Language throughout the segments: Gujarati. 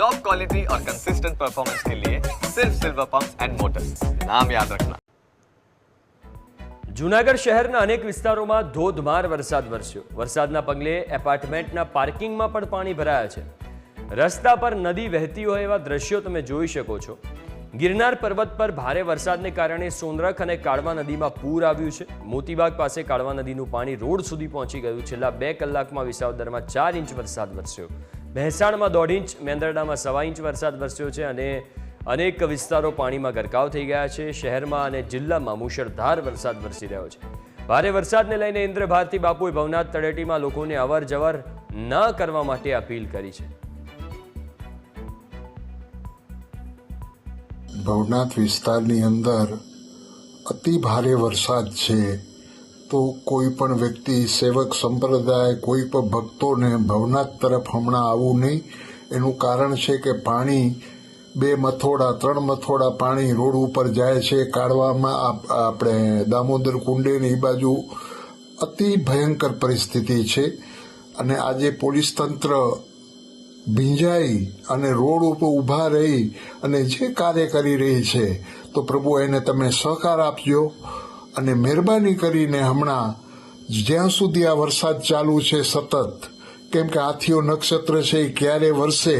टॉप क्वालिटी और कंसिस्टेंट परफॉर्मेंस के लिए सिर्फ सिल्वर पंप्स एंड मोटर्स, नाम याद रखना। જૂનાગઢ શહેરના અનેક વિસ્તારોમાં ધોધમાર વરસાદ વરસ્યો. વરસાદના પગલે એપાર્ટમેન્ટના પાર્કિંગમાં પણ પાણી ભરાયા છે. રસ્તા પર નદી વહેતી હોય એવા દ્રશ્યો તમે જોઈ શકો છો. ગિરનાર પર્વત પર ભારે વરસાદને કારણે સોનરખ અને કાળવા નદીમાં પૂર આવ્યું છે. મોતીબાગ પાસે કાળવા નદીનું પાણી રોડ સુધી પહોંચી ગયું. છેલ્લા 2 કલાકમાં વિસાવદરમાં 4 ઇંચ વરસાદ વરસ્યો. ભેંસાણમાં 1.5 ઇંચ, મેંદરડામાં 1.25 ઇંચ વરસાદ વરસ્યો છે અને અનેક વિસ્તારો પાણીમાં ગરકાવ થઈ ગયા છે. શહેરમાં અને જિલ્લામાં મુશળધાર વરસાદ વરસી રહ્યો છે. ભારે વરસાદને લઈને ઇન્દ્રભારતી બાપુએ ભવનાથ તળેટીમાં લોકોને અવર જવર ન કરવા માટે અપીલ કરી છે. ભવનાથ વિસ્તારની અંદર અતિ ભારે વરસાદ છે, તો કોઈ પણ વ્યક્તિ, સેવક સંપ્રદાય, કોઈ પણ ભક્તોને ભવનાથ તરફ હમણાં આવવું નહીં. એનું કારણ છે કે પાણી 2 મથોડા 3 મથોડા પાણી રોડ ઉપર જાય છે. કાઢવામાં આપણે દામોદર કુંડેની એ બાજુ અતિ ભયંકર પરિસ્થિતિ છે અને આજે પોલીસ તંત્ર ભીંજાઈ અને રોડ ઉપર ઊભા રહી અને જે કાર્ય કરી રહી છે, તો પ્રભુ એને તમે સહકાર આપજો અને મહેરબાની કરીને હમણાં જ્યાં સુધી આ વરસાદ ચાલુ છે સતત, કેમ કે હાથીઓ નક્ષત્ર છે એ ક્યારે વરસે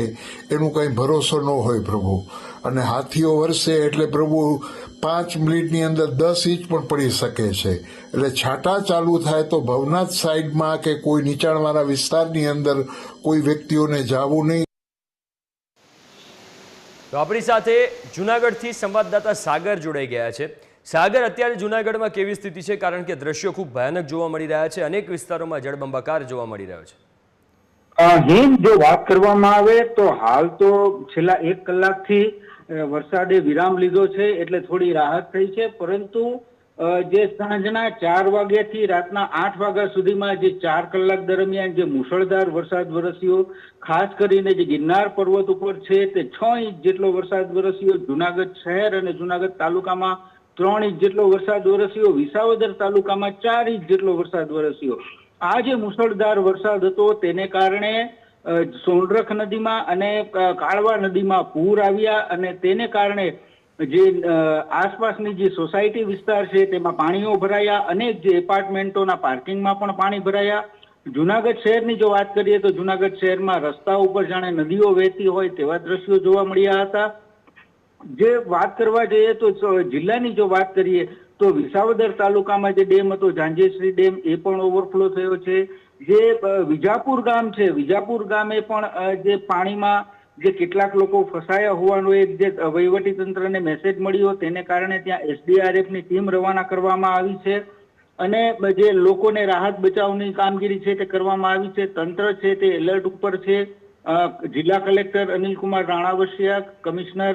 એનું કંઈ ભરોસો ન હોય પ્રભુ. અને હાથીઓ વરસે એટલે પ્રભુ 5 મિનિટની અંદર 10 ઇંચ પણ પડી શકે છે. એટલે છાંટા ચાલુ થાય તો ભવનાથ સાઈડમાં કે કોઈ નીચાણવાળા વિસ્તારની અંદર કોઈ વ્યક્તિઓને જવું નહીં. તો આપણી સાથે જૂનાગઢથી સંવાદદાતા સાગર જોડાઈ ગયા છે. સાગર, અત્યારે જૂનાગઢમાં કેવી સ્થિતિ છે? કારણ કે દ્રશ્યો ખૂબ ભયાનક જોવા મળી રહ્યા છે. અનેક વિસ્તારોમાં જળબંબાકાર જોવા મળી રહ્યો છે. જો વાત કરવામાં આવે તો હાલ તો છેલ્લા 1 કલાકથી વરસાદે વિરામ લીધો છે, એટલે થોડી રાહત થઈ છે. પરંતુ જે સાંજના 4 વાગ્યાથી રાતના 8 વાગ્યા સુધીમાં જે 4 કલાક દરમિયાન જે મુશળધાર વરસાદ વરસ્યો, ખાસ કરીને જે ગિરનાર પર્વત ઉપર છે તે 6 ઇંચ જેટલો વરસાદ વરસ્યો. જુનાગઢ શહેર અને જુનાગઢ તાલુકામાં 3 ઇંચ જેટલો વરસાદ વરસ્યો. વિસાવદર તાલુકામાં 4 ઇંચ જેટલો વરસાદ વરસ્યો. આ જે મુશળધાર વરસાદ હતો તેને કારણે સોનરખ નદીમાં અને કાળવા નદીમાં પૂર આવ્યા અને તેને કારણે જે આસપાસની જે સોસાયટી વિસ્તાર છે તેમાં પાણીઓ ભરાયા. અનેક જે એપાર્ટમેન્ટોના પાર્કિંગમાં પણ પાણી ભરાયા. જુનાગઢ શહેરની જો વાત કરીએ તો જુનાગઢ શહેરમાં રસ્તા ઉપર જાણે નદીઓ વહેતી હોય તેવા દ્રશ્યો જોવા મળ્યા હતા. જે વાત કરવા જઈએ તો જિલ્લાની જો વાત કરીએ તો વિસાવદર તાલુકામાં જે ડેમ હતો ઝાંઝેશ્રી ડેમ એ પણ ઓવરફ્લો થયો છે. જે વિજાપુર ગામ છે, વિજાપુર ગામે પણ જે પાણીમાં જે કેટલાક લોકો ફસાયા હોવાનો એક જે વહીવટી તંત્રને મેસેજ મળ્યો, તેને કારણે ત્યાં SDRFની ટીમ રવાના કરવામાં આવી છે અને જે લોકોને રાહત બચાવની કામગીરી છે તે કરવામાં આવી છે. તંત્ર છે તે એલર્ટ ઉપર છે. જિલ્લા collector Anilkumar Ranavasiya, commissioner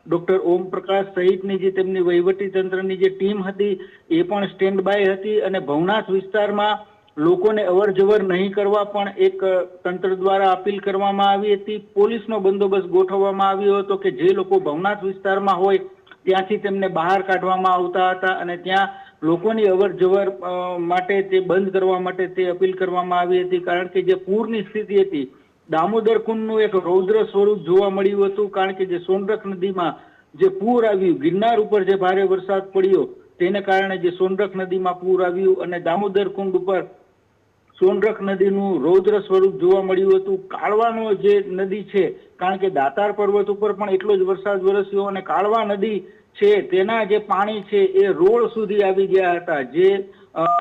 doctor Om Prakash સહિતની જે તેમની વહીવટી તંત્રની જે ટીમ હતી એ પણ સ્ટેન્ડ બાય હતી અને ભવનાથ વિસ્તારમાં લોકોને અવર જવર નહીં કરવા પણ એક તંત્ર દ્વારા અપીલ કરવામાં આવી હતી. પોલીસનો બંદોબસ્ત ગોઠવવામાં આવ્યો હતો કે જે લોકો ભવનાથ વિસ્તારમાં હોય ત્યાંથી તેમને બહાર કાઢવામાં આવતા હતા અને ત્યાં લોકોની અવર જવર માટે તે બંધ કરવા માટે તે અપીલ કરવામાં આવી હતી. કારણ કે જે પૂરની સ્થિતિ હતી, દામોદર કુંડનું એક રૌદ્ર સ્વરૂપ જોવા મળ્યું હતું. કારણ કે જે સોનરખ નદીમાં જે પૂર આવ્યું, ગિરનાર ઉપર જે ભારે વરસાદ પડ્યો તેને કારણે જે સોનરખ નદીમાં પૂર આવ્યું અને દામોદર કુંડ ઉપર સોનરખ નદીનું રૌદ્ર સ્વરૂપ જોવા મળ્યું હતું. કાળવાનો જે નદી છે, કારણ કે દાતાર પર્વત ઉપર પણ એટલો જ વરસાદ વરસ્યો અને કાળવા નદી છે તેના જે પાણી છે એ રોડ સુધી આવી ગયા હતા. જે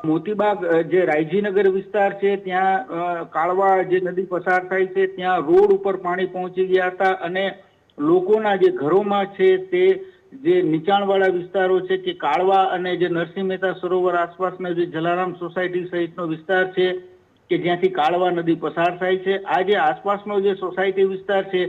મોતીબાગ જે રાયજીનગર વિસ્તાર છે ત્યાં કાળવા જે નદી પસાર થાય છે ત્યાં રોડ ઉપર પાણી પહોંચી ગયા હતા અને લોકોના જે ઘરોમાં છે તે જે નીચાણવાળા વિસ્તારો છે કે કાળવા અને જે નરસિંહ મહેતા સરોવર આસપાસના જે જલારામ સોસાયટી સહિતનો વિસ્તાર છે કે જ્યાંથી કાળવા નદી પસાર થાય છે, આ જે આસપાસનો જે સોસાયટી વિસ્તાર છે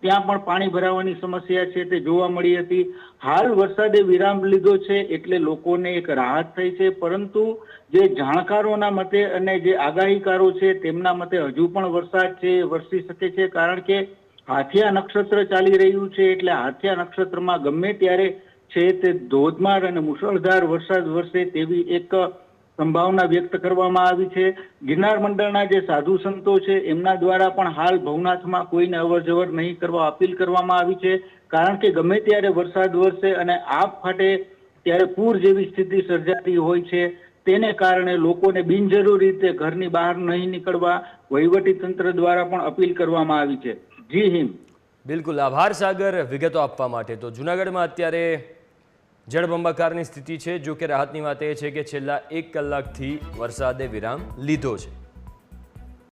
ત્યાં પણ પાણી ભરાવાની સમસ્યા છે તે જોવા મળી હતી. હાલ વરસાદે વિરામ લીધો છે એટલે લોકોને એક રાહત થઈ છે, પરંતુ જે જાણકારોના મતે અને જે આગાહીકારો છે તેમના મતે હજુ પણ વરસાદ છે વરસી શકે છે. કારણ કે હાથિયા નક્ષત્ર ચાલી રહ્યું છે એટલે હાથિયા નક્ષત્રમાં ગમે ત્યારે છે તે ધોધમાર અને મુશળધાર વરસાદ વરસે તેવી એક સંભાવના વ્યક્ત કરવામાં આવી છે. ગિરનાર મંડળના જે સાધુ સંતો છે એમના દ્વારા પણ હાલ ભવનાથમાં કોઈને અવરજવર નહીં કરવા અપીલ કરવામાં આવી છે, કારણ કે ગમે ત્યારે વરસાદ વરસે અને આબ ફાટે ત્યારે પૂર જેવી સ્થિતિ સર્જાતી હોય છે. તેને કારણે લોકોને બિનજરૂરી રીતે ઘરની બહાર નહીં નીકળવા વહીવટી તંત્ર દ્વારા પણ અપીલ કરવામાં આવી છે. જી હિન્દ. બિલકુલ આભાર સાગર વિગતો આપવા માટે. તો જૂનાગઢમાં અત્યારે જળબંબાકારની સ્થિતિ છે. જો કે રાહતની વાત એ છે કે છેલ્લા 1 કલાકથી વરસાદે વિરામ લીધો છે.